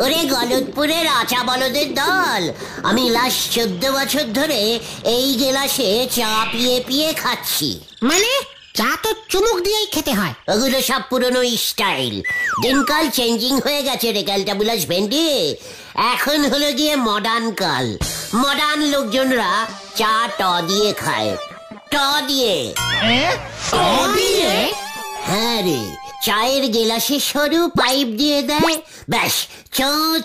ওরে গলতপুরের আচা বলদের দল, আমি লাস্ট 14 বছর ধরে এই গেলাসে চা পিয়ে পিয়ে খাচ্ছি। মানে চা তো চুমুক দিয়েই খেতে হয়। ওগুলো সব পুরনো স্টাইল, দিনকাল চেঞ্জিং হয়ে গেছে রে ক্যালটাবুলাস ভেন্ডি। এখন হলো গিয়ে মডার্ন কাল। মডার্ন লোকজনরা চা ট দিয়ে খায়। ট দিয়ে। হ্যাঁ রে, চায়ের গেলাসে সরু পাইপ দিয়ে দেয়, ব্যাস চ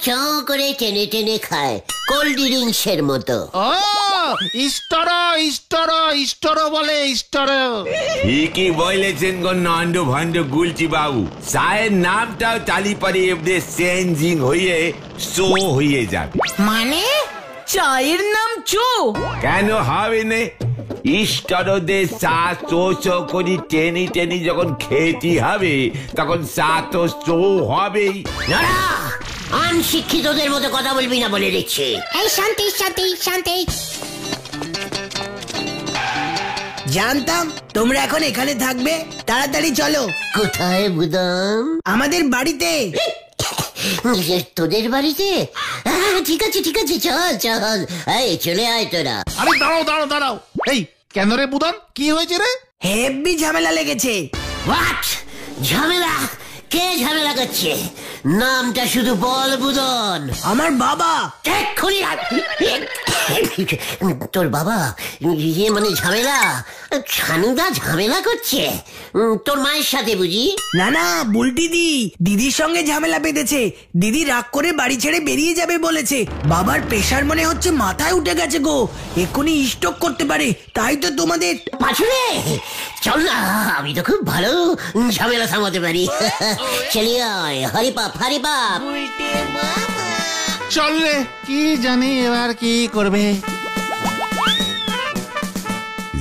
চ করে টেনে টেনে খায়, কোল্ড ড্রিঙ্কসের মতো। ও ইস্টর বলে ইস্টর। ঠিকই বলেছেন গো নন্দ ভন্ড গুলচি বাবু, চায়ের নামটাও তালিপারে এমনি চেঞ্জিং হয়ে চো হয়ে যাবে। মানে চায়ের নাম চো? কেন হবে না? ইস্টরদের চা চো চো করি টেনি টেনি যখন খেতে হবে তখন চা তো চো হবেই। অনশিক্ষিতদের মতো কথা বলবি না বলে দিচ্ছি। এই শান্তি শান্তি শান্তি। জানতাম তোমরা এখন এখানে থাকবে, তাড়াতাড়ি চলো। কোথায় বুদাম? আমাদের বাড়িতে। তোদের বাড়িতে? ঠিক আছে ঠিক আছে, চল চল, এই চলে আয় তোরা। আরে দাঁড়াও। এই কেন রে বুদন, কি হয়েছে রে? হেব্বি ঝামেলা লেগেছে। হোয়াট? ঝামেলা? কে ঝামেলা করছে? নামটা শুধু বল বুদন। আমার বাবা। তোর বাবা? ইয়ে মানে ঝামেলা? ছানুদা ঝামেলা করছে তোর মায়ের সাথে বুঝি? না না, বুলটি দিদির সঙ্গে ঝামেলা বেঁধেছে। দিদি রাগ করে বাড়ি ছেড়ে বেরিয়ে যাবে বলেছে। বাবার প্রেশার মনে হচ্ছে মাথায় উঠে গেছে গো, এক্ষুনি স্ট্রোক করতে পারে। তাই তো তোমাদের পাছুরে চল না, আমি তো খুব ভালো ঝামেলা থামাতে পারি। চলিয়ে আয়, হরিপাপ। চল রে, কি জানি এবার কি করবে।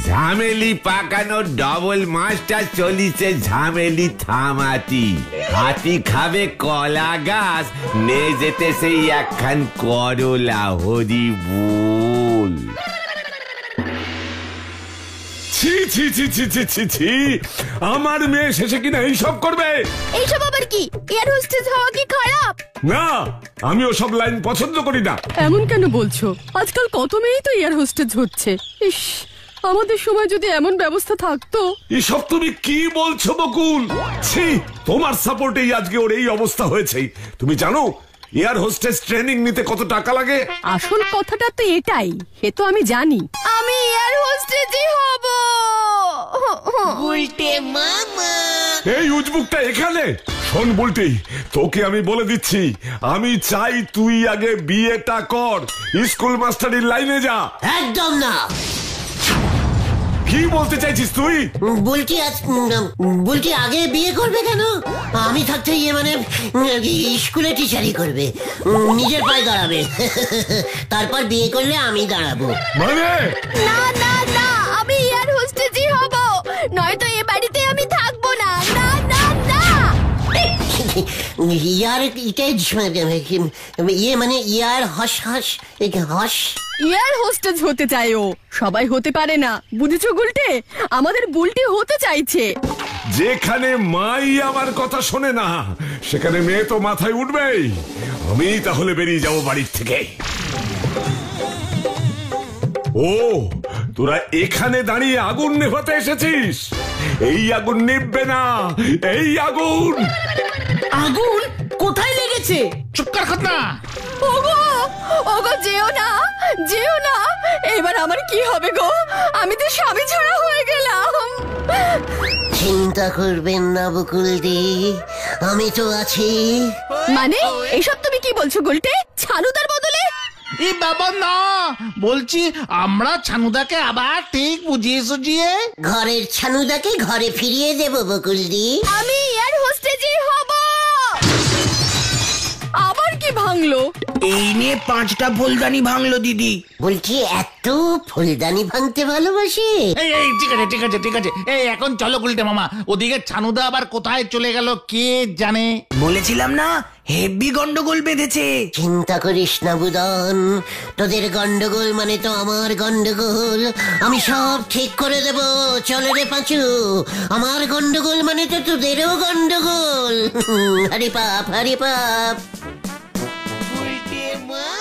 ঝামেলি পাকানো ডবল মাস্টার চলিছে ঝামেলি থামাতি। হাতি খাবে কলা গাছ, নে যেতে সেই একখান করলা। হরি বল। ছি, আমার মেয়ে শেষে কিনা এইসব করবে? এইসব আবার কি? এয়ার হোস্টেস হওয়া কি খারাপ? না, আমি ওসব লাইন পছন্দ করি না। এমন কেন বলছো? আজকাল কত মেয়েই তো এয়ার হোস্টেস হচ্ছে। ইস, আমাদের সময় যদি এমন ব্যবস্থা থাকতো। এসব তুমি কি বলছো বকুল? ছি, তোমার সাপোর্টেই আজকে ওর এই অবস্থা হয়েছে। তুমি জানো এয়ার হোস্টেস ট্রেনিং নিতে কত টাকা লাগে? আসল কথাটা তো এটাই, এ তো আমি জানি। আমি এয়ার হোস্টেসই হব। উল্টে মামা। এই উজবুকটা এখানে শোন বুলটি, তোকে আমি বলে দিচ্ছি, আমি চাই তুই আগে বিয়েটা কর, স্কুল মাস্টারের লাইনে যা। একদম না। কি বলতে চাইছিস তুই? বুলটি আগে বিয়ে করবে কেন? আমি থাকতে ইয়ে মানে স্কুলে টিচারই করবে, নিজের পায়ে দাঁড়াবে। তারপর বিয়ে করলে আমি দাঁড়াবো। মানে? না না না, আমি এয়ার হোস্টেসই হব, নয়তো এ বাড়িতে আমি থাকবো না। না না না। ইয়ার ইয়ে মানে ইয়ার হস। এয়ার হোস্টেস হতে চায় ও, সবাই হতে পারে না, বুঝেছো গুলটে? আমাদের বুলটি হতে চাইছে। যেখানে মাই আমার কথা শোনে না সেখানে মেয়ে তো মাথায় উঠবেই। আমি তাহলে বেরিয়ে যাবো বাড়ির থেকে। ও, তোরা এখানে দাঁড়িয়ে আগুন নেভাতে এসেছিস? এই আগুন নিভবে না, এই আগুন। আগুন কোথায় লেগেছে? চুপ কর খতনা। ওগো যেও না, এবার আমার কি হবে গো? আমি তো স্বামী ছাড়া হয়ে গেলাম। চিন্তা করবেন না বকুলদি, আমি তো আছি। মানে এসব তুমি কি বলছো গুলটে? ছানুদার বদলে? এই বাবা না, বলছি আমরা ছানুদাকে আবার ঠিক বুঝিয়ে সুঝিয়ে ঘরের ছানুদাকে ঘরে ফিরিয়ে দেবো বকুলদি। আমি এয়ার হোস্টেসই হব। আবার কি ভাঙলো? এই নিয়ে 5টা ফুলদানি ভাঙলো দিদি। বলছি এত ফুলদানি ভাঙতে ভালোবাসে? এই এই ঠিক আছে ঠিক আছে ঠিক আছে, এই এখন চলো গুলটে মামা, ওদিকে ছানুদা আবার কোথায় চলে গেল কে জানে। বলেছিলাম না হেভি গন্ডগোল বেঁধেছে। চিন্তা করিস না বুদন, তোদের গন্ডগোল মানে তো আমার গন্ডগোল। আমি সব ঠিক করে দেব, চলে রে পাঁচু। আমার গন্ডগোল মানে তো তোদেরও গন্ডগোল। হরি পাপ হরি পাপ।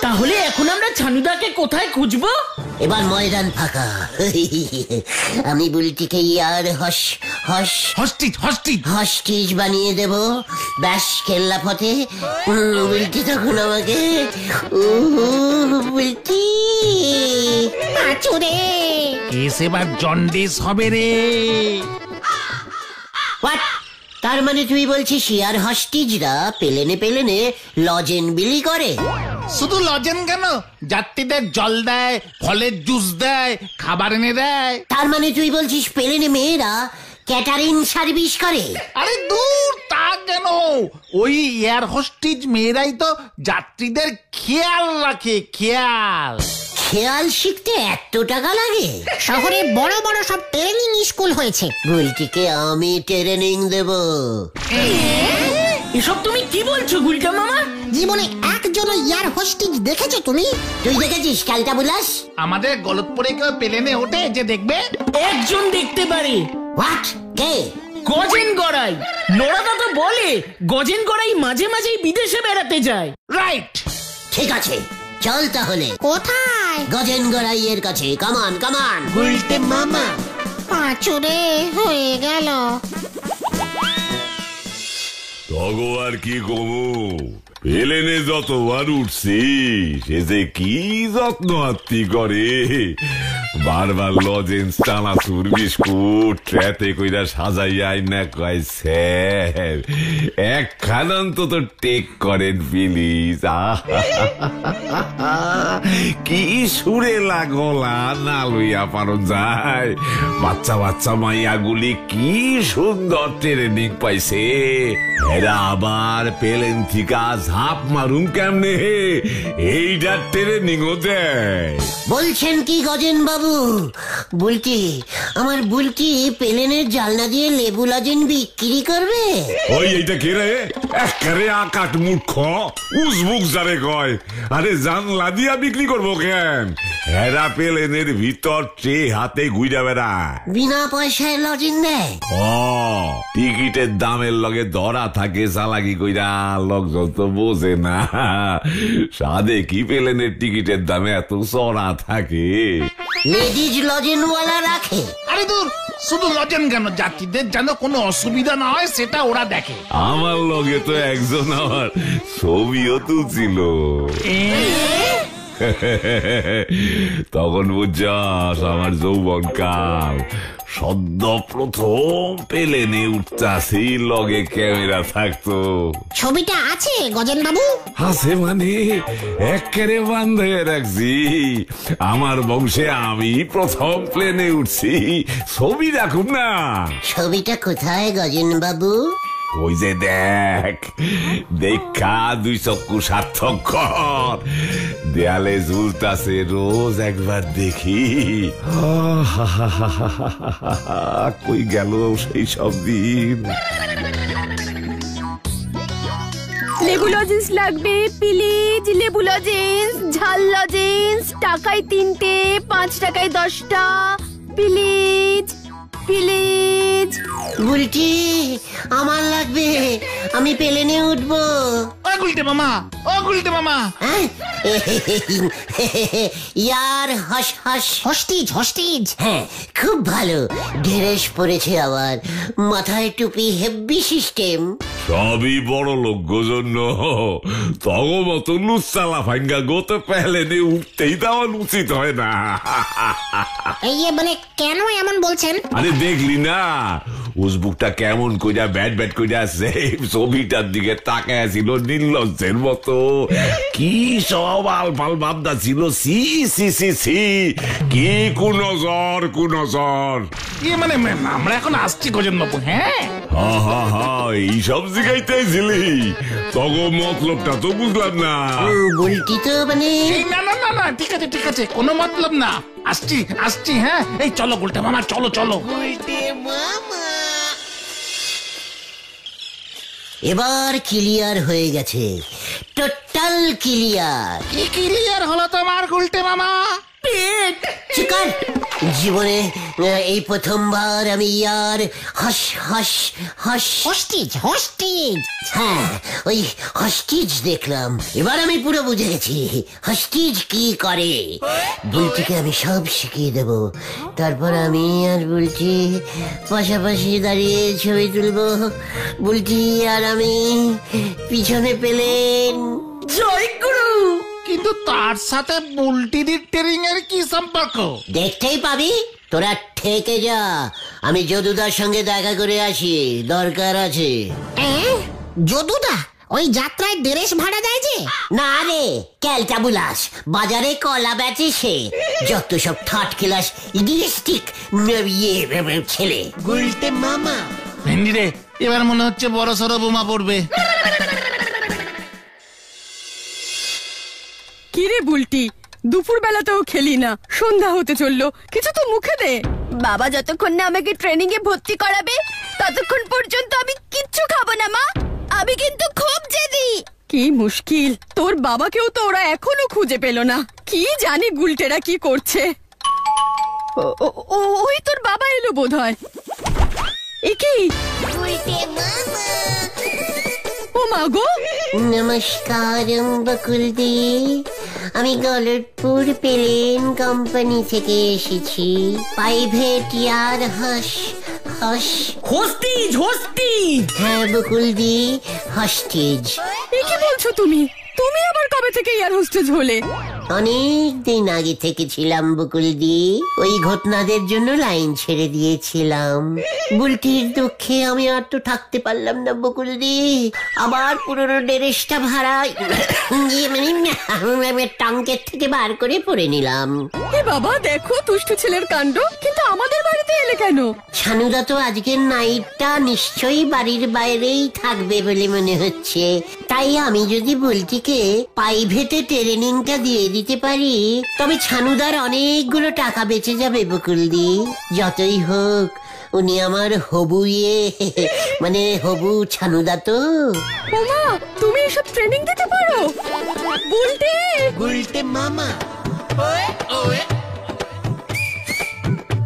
তাহলে এখন আমরা ছানুদাকে কোথায় খুঁজবো? এবার ময়দান ফাঁকা। আমি বুলটিকে ইয়ার হস্টিজ বানিয়ে দেব। ব্যাস কেল্লা পথে বুলটি তখন আমাকে বুলটি পাঁচুরে কেস এবার জন্ডিস হবে রে। হোয়াট? তার মানে তুই বলছিস ইয়ার হস্টিজরা পেলেনে লজেন বিলি করে? শুধু লজেন কেন, যাত্রীদের জল দেয়, ফলের জুস দেয়, খাবার এনে দেয়। তার মানে তুই বলছিস পেলেনে মেয়েরা ক্যাটারিং সার্ভিস করে? আরে দূর, তা কেন, ওই এয়ার হোস্টেজ মেয়েরাই তো যাত্রীদের খেয়াল রাখে। খেয়াল শিখতে এত টাকা লাগে? শহরে বড় বড় সব ট্রেনিং স্কুল হয়েছে। বুলটিকে আমি ট্রেনিং দেব। এসব তুমি কি বলছো গুলটা মামা? জীবনে একজন ইয়ার হোস্টেজ দেখেছো তুমি? তুই দেখেছিস ক্যালটা বুলাস? আমাদের গলতপুরে কেউ প্লেনে ওঠে যে দেখবে? একজন দেখতে পারে। হোয়াট? কে? গজেন গড়াই। নোরাদা তো বলে গজেন গড়াই মাঝে মাঝেই বিদেশে বেড়াতে যায়। রাইট, ঠিক আছে, চল তাহলে। কোথায়? গজেন গড়াইয়ের কাছে। কামান কামান। গুলটে মামা। পাঁচুরে হয়ে গেল। তগো আর কি কমু, প্লেনে যতবার উঠছি সে যে কি যত্ন আত্মি করে। বারবার লজেন্স, চানাচুর, বিস্কুট ট্রেতে কইরা সাজাইয়া আইনা কয় স্যার একখান অন্তত টেক করেন প্লিজ। কি সুরে লাগলা না লইয়া পারো যায়। বাচ্চা মাইয়াগুলি কি সুন্দর ট্রেনিং পাইছে। এরা আবার প্লেন থিকা ঝাঁপ মারুম কেমনে, এইটা ট্রেনিংও দেয়। বলছেন কি গজেন বাবু? বুলটি, আমার বুলটি প্লেনের জালনা দিয়ে লেবু লজেন বিক্রি করবে? ওই এইটা কে রে? একেবারে আকাট মূর্খ, উজবুক যারে কয়। আরে জানলা দিয়া বিক্রি করবো কেন? এরা প্লেনের ভিতর ট্রে হাতে ঘুরা বেড়ায়। বিনা পয়সায় লজেন দেয়? টিকিটের দামের লগে ধরা থাকে চালাকি কইরা, লোকজন তো বোঝে না সাদে কি প্লেনের টিকিটের দামে এত চড়া থাকে। লেডিজ লজেনওয়ালা রাখে? আরে দূর, শুধু লজেন কেন, যাত্রীদের যেন কোনো অসুবিধা না হয় সেটা ওরা দেখে। আমার লগে তো একজন আমার ছবিও তুলছিল। তখন বুঝছাস আমার যৌবনকাল, সদ্য প্রথম প্লেনে উঠতাছি, লগে ক্যামেরা থাকতো। ছবিটা আছে গজেন বাবু? আছে মানে একেবারে বান্ধে রাখছি। আমার বংশে আমি প্রথম প্লেনে উঠছি, ছবি রাখুন না। ছবিটা কোথায় গজেন বাবু? ওই যে দেখ, দেখা 2 চক্ষু সার্থক কর, দেয়ালে ঝুলতাছে, রোজ একবার দেখি। কই গেল সেই সব দিন। লেবু লজেন্স লাগবে প্লিজ, লেবু লজেন্স, ঝাল লজেন্স, টাকায় 3টে, 5 টাকায় 10টা, প্লিজ প্লিজ। বুলটি, আমার লাগবে, আমি প্লেনে উঠবো। ও গুলটে মামা, ইয়ার হোস্টেজ। হ্যাঁ, খুব ভালো ড্রেস পরেছে, আবার মাথায় টুপি, হেভি সিস্টেম। সবই বড় লোক জন্য, তগ মতো লুচ্চালা ভাঙ্গা গোতে প্লেনে উঠতেই দেওয়া উচিত হয় না। এই মানে কেন এমন বলছেন? আরে দেখলি না উজবুকটা কেমন কইরা ব্যাট কইরা সেই ছবিটার দিকে তাকায় ছিল নির্লজ্জের মতো। কি সব আলফাল ভাবনা ছিল। সি কি কুনজর। মানে আমরা এখন আসছি গজেন বাবু। হ্যাঁ হা হা হা, এইসব শিখাইতেছিলি? তখন মতলবটা তো বুঝলাম না। বুলটি তো মানে না না না না, ঠিক আছে ঠিক আছে, কোনো মতলব না। আসছি আসছি, হ্যাঁ। এই চলো গুলটে মামা, চলো চলো। এবার ক্লিয়ার হয়ে গেছে, টোটাল ক্লিয়ার। কি ক্লিয়ার হলো তোমার গুলটে মামা? চিকার জীবনে এই প্রথমবার আমি ইয়ার হস হস হস হোস্টেজ হোস্টেজ হ্যাঁ ওই হস্টিজ দেখলাম। এবার আমি পুরো বুঝে গেছি হস্টিজ কি করে। বুলটিকে আমি সব শিখিয়ে দেব। তারপর আমি আর বুলটি পাশাপাশি দাঁড়িয়ে ছবি তুলবো। বুলটি আর আমি পিছনে পেলেন। জয় গুরু। কিন্তু তার সাথে বুলটিদির ট্রেনিং এর কি সম্পর্ক? দেখতেই পাবি, তোরা ঠেকে যা, আমি যদুদার সঙ্গে দেখা করে আসি, দরকার আছে। যদুদা ওই যাত্রায় ড্রেস ভাড়া দেয় যে? না রে ক্যালটা বুলাস, বাজারে কলা বেচে সে। যত সব থার্ড ক্লাস ইডিয়েস্টিক ছেলে। গুলটে মামা ভেন্ডি রে, এবার মনে হচ্ছে বড় সড়ো বোমা পড়বে। কিরে বুলটি, দুপুর বেলাতেও খেলি না, সন্ধ্যা হতে চললো, কিছু তো মুখে দে। বাবা যতক্ষণ না আমাকে ট্রেনিং এ ভর্তি করাবে ততক্ষণ পর্যন্ত আমি কিচ্ছু খাবো না মা। আমি কিন্তু খুব জেদি। কি মুশকিল, তোর বাবাকেও তো ওরা এখনো খুঁজে পেল না। কি জানি গুলটেরা কি করছে। ওই তোর বাবা এলো বোধহয়। এ কি? ও মা গো। নমস্কার বকুলদি, আমি গলতপুর প্লেন কোম্পানি থেকে এসেছি। প্রাইভেট ইয়ার হস হস হোস্টেজ হোস্টেজ। হ্যাঁ বকুলদি, হস্টেজ। এ কি বলছো তুমি? তুমি আবার কবে থেকে এয়ার হোস্টেজ হলে? অনেক দিন আগে থেকে ছিলাম বকুলদি। ওই ঘটনাদের জন্য লাইন ছেড়ে দিয়েছিলাম। বুলটির দুঃখে আমি আর তো থাকতে পারলাম না বকুলদি। আবার পুরনো ড্রেসটা ভাড়া টঙ্কের থেকে বার করে পরে নিলাম। এ বাবা দেখো দুষ্টু ছেলের কাণ্ড। কিন্তু আমাদের বাড়িতে এলে কেন? ছানুদা তো আজকের নাইটটা নিশ্চয়ই বাড়ির বাইরেই থাকবে বলে মনে হচ্ছে। তাই আমি যদি বুলটিকে প্রাইভেটে ট্রেনিংটা দিয়ে দিতে পারি তবে ছানুদার অনেকগুলো টাকা বেঁচে যাবে বকুলদি। যতই হোক উনি আমার হবু মানে হবু ছানুদা তো। ওমা, তুমি এসব ট্রেনিং দিতে পারো? বুলটি গুলটে মামা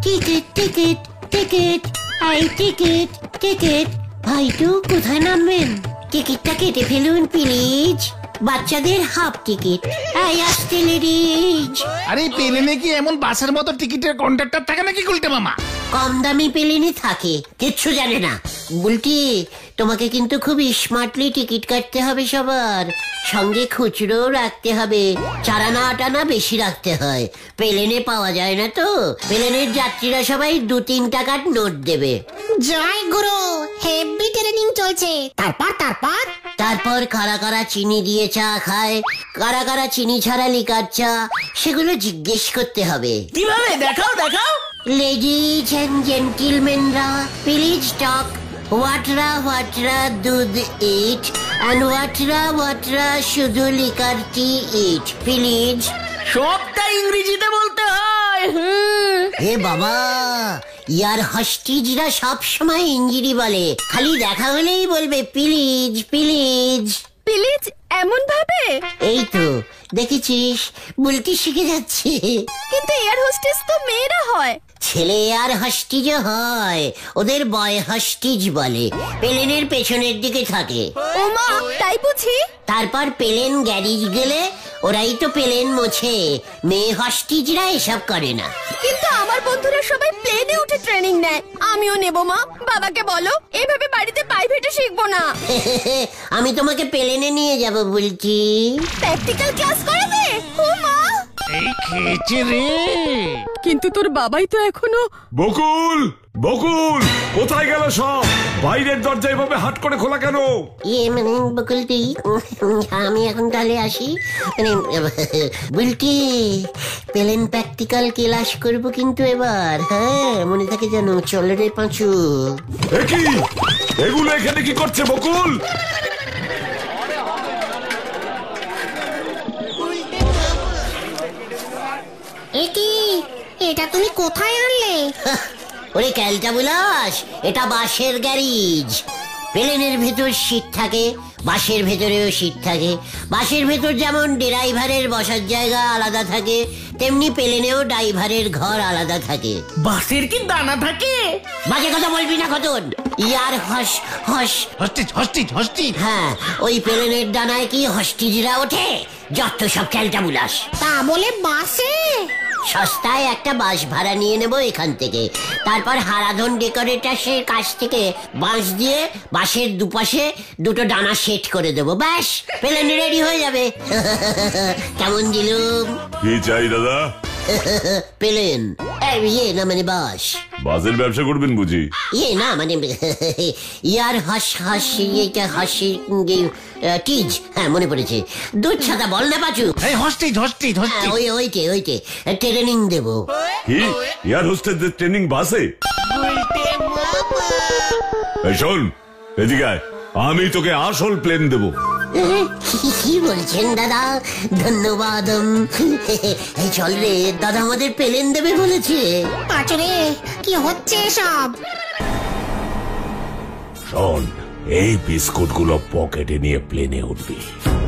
টিকিট টিকিট টিকিট আই টিকিট টিকিট। ভাইটু কোথায় নামবেন? টিকিটটা কেটে ফেলুন প্লিজ। বাচ্চাদের হাফ টিকিট। আই আসতে লেডিজ। আরে প্লেনে কি এমন বাসের মতো টিকিটের কন্ডাক্টর থাকে নাকি গুলটে মামা? কম দামি প্লেনে থাকে, কিচ্ছু জানে না। বুলটি তোমাকে কিন্তু খুব স্মার্টলি টিকিট কাটতে হবে সবার। সঙ্গে খুচরো রাখতে হবে, চারানা আটানা বেশি রাখতে হয়। প্লেনে পাওয়া যায় না তো। প্লেনের যাত্রীরা সবাই 2-3 টাকার নোট দেবে। জয় গুরু, হেভি ট্রেনিং চলছে। তারপর কারা কারা চিনি দিয়ে চা খায়, কারা কারা চিনি ছাড়া লিকার চা, সেগুলো জিজ্ঞেস করতে হবে। কিভাবে? দেখাও দেখাও। লেডিজ এন্ড জেন্টিলম্যানরা প্লিজ টক। হোয়াটরা দুধ ইট অ্যান্ড হোয়াটরা শুধু লিকার টি ইট প্লিজ। সবটা ইংরেজিতে বলতে হয়। হে বাবা, ইয়ার হস্টিজরা সব সময় ইঞ্জিরি বলে, খালি দেখা হলেই বলবে প্লিজ প্লিজ প্লিজ এমন ভাবে। এই তো দেখেছিস, বুলটি শিখে যাচ্ছে। কিন্তু এয়ার হোস্টেস তো মেয়েরা হয়। ছেলে আর হস্টিজও হয়, ওদের বয় হস্টিজ বলে। প্লেনের পেছনের দিকে থাকে। ওমা, তাই বুঝি? তারপর প্লেন গ্যারেজ গেলে ওরাই তো প্লেন মোছে। মেয়ে হস্টিজরা এসব করে না। কিন্তু আমার বন্ধুরা সবাই প্লেনে উঠে ট্রেনিং নেয়, আমিও নেব মা। বাবাকে বলো এভাবে বাড়িতে প্রাইভেটে শিখবো না। আমি তোমাকে প্লেনে নিয়ে যাব বলছি। প্র্যাকটিক্যাল ক্লাস করাবে? ও মা, এই খেয়েছে রে। কিন্তু তোর বাবাই তো এখনো। বকুল বকুল, কোথায় গেল সব? বাইরের দরজা এভাবে হাট করে খোলা কেন? মানে বকুলটি, আমি এখন তাহলে আসি। মানে বুলটি, প্লেন প্র্যাকটিক্যাল ক্লাস করব কিন্তু এবার, হ্যাঁ মনে থাকে জানো। চল রে পাঁচু। কি এগুলো এখানে কি করছে বকুল? একি, এটা তুমি কোথায় আনলে? ওরে ক্যালটা বুলাস, এটা বাসের গ্যারেজ। প্লেনের ভেতর সিট থাকে, বাসের ভেতরেও সিট থাকে। বাসের ভেতর যেমন ড্রাইভারের বসার জায়গা আলাদা থাকে, তেমনি প্লেনেও ড্রাইভারের ঘর আলাদা থাকে। বাসের কি দানা থাকে? বাজে কথা বলবি না খতন। ইয়ার হস হস হস্টিজ হস্টিজ হস্টিজ। হ্যাঁ, ওই প্লেনের ডানায় কি হস্টিজরা ওঠে? যত সব ক্যালটা বুলাস। তা বলে বাসে? সস্তায় একটা বাস ভাড়া নিয়ে নেব এখান থেকে। তারপর হারাধন ডেকোরেটার্সের কাছ থেকে বাঁশ দিয়ে বাসের দুপাশে দুটো ডানা সেট করে দেবো, ব্যাস প্লেন রেডি হয়ে যাবে। কেমন দিলুম? কি চাই দাদা? প্লেন ইয়ে না মানে বাস। বাসের ব্যবসা করবেন বুঝি? ইয়ে না মানে ইয়ার হাস হাস ইয়েটা হাসি টিজ। হ্যাঁ মনে পড়েছে। দুধ ছাতা বল না পাচু। এই হস্টিজ হস্টিজ হস্টিজ। ওইটে ট্রেনিং দেবো। কি এয়ার হোস্টেসদের ট্রেনিং বাসে? এই শোন, এদিকে আয়, আমি তোকে আসল প্লেন দেবো। কি বলছেন দাদা? ধন্যবাদ। এই চল রে, দাদা আমাদের প্লেন দেবে বলেছে। পাঁচুরে, কি হচ্ছে সব? শোন, এই বিস্কুট গুলো পকেটে নিয়ে প্লেনে উঠবি।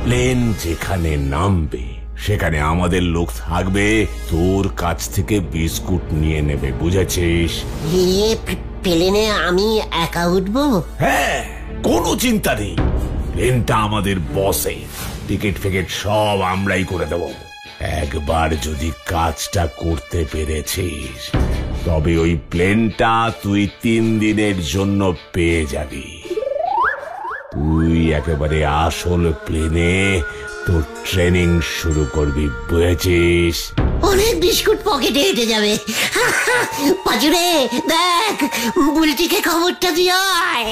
প্লেন যেখানে নামবে সেখানে আমাদের লোক থাকবে, তোর কাছ থেকে বিস্কুট নিয়ে নেবে, বুঝেছিস? প্লেনে আমি একা উঠবো? হ্যাঁ, কোনো চিন্তা নেই। প্লেনটা আমাদের বসে, টিকিট ফিকেট সব আমরাই করে দেব। একবার যদি কাজটা করতে পেরেছিস তবে ওই প্লেনটা তুই 3 দিনের জন্য পেয়ে যাবি। তুই একেবারে আসল প্লেনে তোর ট্রেনিং শুরু করবি, বুঝেছিস? অনেক বিস্কুট পকেটে হেঁটে যাবে। পাঁচুরে দেখ, বুলটিকে খবরটা দিয়ে আয়।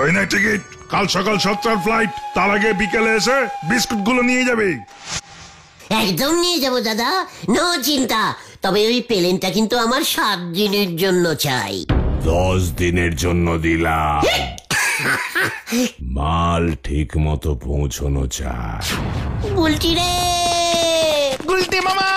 ওই না টিকিট, কাল সকাল 7টার ফ্লাইট, তার আগে বিকেলে এসে বিস্কুট গুলো নিয়ে যাবে। একদম নিয়ে যাবো দাদা, নো চিন্তা। তবে ওই প্লেনটা কিন্তু আমার 7 দিনের জন্য চাই। 10 দিনের জন্য দিলাম। মাল ঠিক মতো পৌঁছানো চায়। বুলটি রে, গুলটে মামা,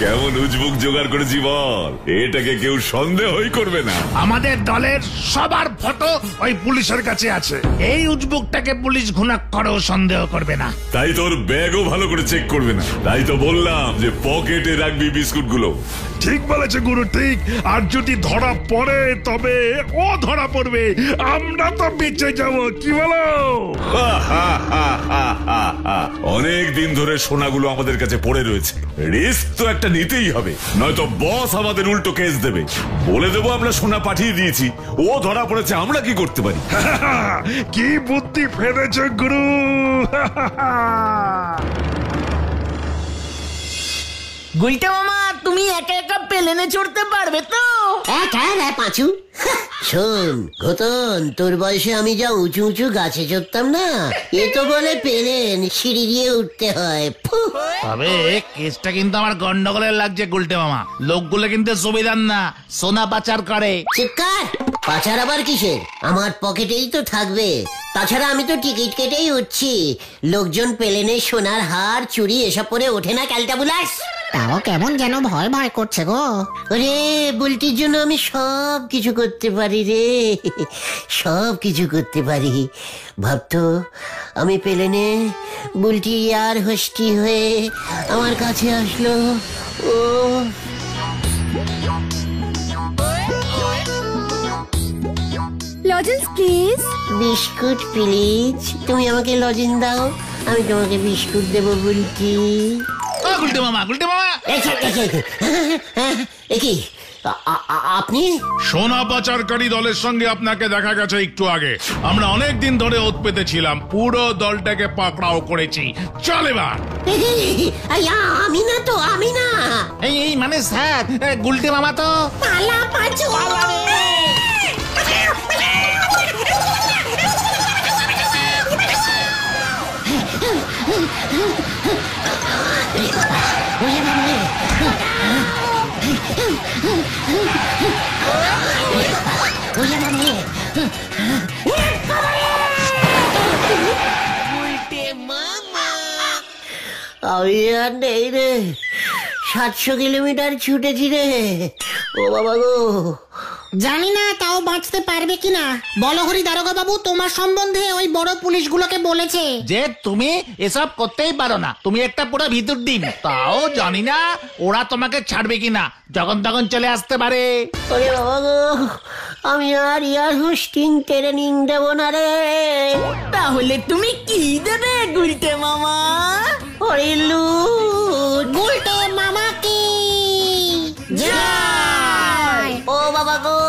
কেমন উজবুক জোগাড় করেছি বল? এটাকে কেউ সন্দেহই করবে না। আমাদের দলের সবার ফটো ওই পুলিশের কাছে আছে। এই উজবুকটাকে পুলিশ ঘুণাক্ষরেও সন্দেহ করবে না। তাই তোর ব্যাগও ভালো করে চেক করবে না। তাই তো বললাম যে পকেটে রাখবি বিস্কুট গুলো। ঠিক বলেছে গুরু, ঠিক। আর যদি ধরা পড়ে তবে ও ধরা পড়বে, আমরা তো বেঁচে যাব, কি বলো? অনেক দিন ধরে সোনাগুলো আমাদের কাছে পড়ে রয়েছে, রিস্ক তো একটা নিতেই হবে, নয়তো বস আমাদের উল্টো কেস দেবে। বলে দেবো আমরা সোনা পাঠিয়ে দিয়েছি, ও ধরা পড়েছে, আমরা কি করতে পারি? কি বুদ্ধি ফেলেছে গুরু। গুলটে মামা, তুমি একা একা প্লেনে চড়তে পারবে তো? একা রে পাঁচু। শোন ঘতন, তোর বয়সে আমি যা উঁচু উঁচু গাছে চড়তাম না, এ তো বলে প্লেন সিঁড়ি দিয়ে উঠতে হয়। তবে কেসটা কিন্তু আমার গন্ডগোলের লাগছে গুলটে মামা। লোকগুলো কিন্তু সুবিধার না, সোনা পাচার করে। চিৎকার! পাচার আবার কিসের? আমার পকেটেই তো থাকবে। তাছাড়া আমি তো টিকিট কেটেই উঠছি। লোকজন প্লেনে সোনার হার চুড়ি এসব পরে ওঠে না ক্যালটা বুলাস। তাও কেমন যেন ভয় ভয় করছে গো। ওরে বুলটির জন্য আমি সব কিছু করতে পারি রে, সব কিছু করতে পারি। ভাবতো আমি প্লেনে, বুলটি আর হোস্টি হয়ে আমার কাছে আসলো। ও লজেন্স প্লিজ। Biscuit please. তুমি আমাকে লজেন দাও, আমি তোমাকে বিস্কুট দেবো বুলটি। গুলটে মামা, গুলটে মামা, কি আপনি? সোনা পাচারকারী দলের সঙ্গে আপনাকে দেখা গেছে একটু আগে। আমরা অনেক দিন ধরে ওত পেতেছিলাম, পুরো দলটাকে পাকড়াও করেছি। চল এবার। আমি না তো, আমি না। এই মানে স্যার, গুলটে মামা তো। পালা পাঁচু আমি আর নেই রে, 700 কিলোমিটার ছুটেছি রে। ও বাবা গো, জানি না তাও বাঁচতে পারবে কিনা। বলো হরি দারোগা বাবু, তোমার সম্বন্ধে ওই বড় পুলিশগুলোকে বলেছে যে তুমি এসব করতেই পারো না, তুমি একটা পুরো ভিতর ডিম। তাও জানি না ওরা তোমাকে ছাড়বে কিনা, যখন তখন চলে আসতে পারে। ওরে বাবা গো, আমি আর ইয়ার হোস্টিং ট্রেনিং দেবো না রে। তাহলে তুমি কি দেবে গুলটে মামা? হরিলু গুলটে মামা কি জয়। ও বাবা গো,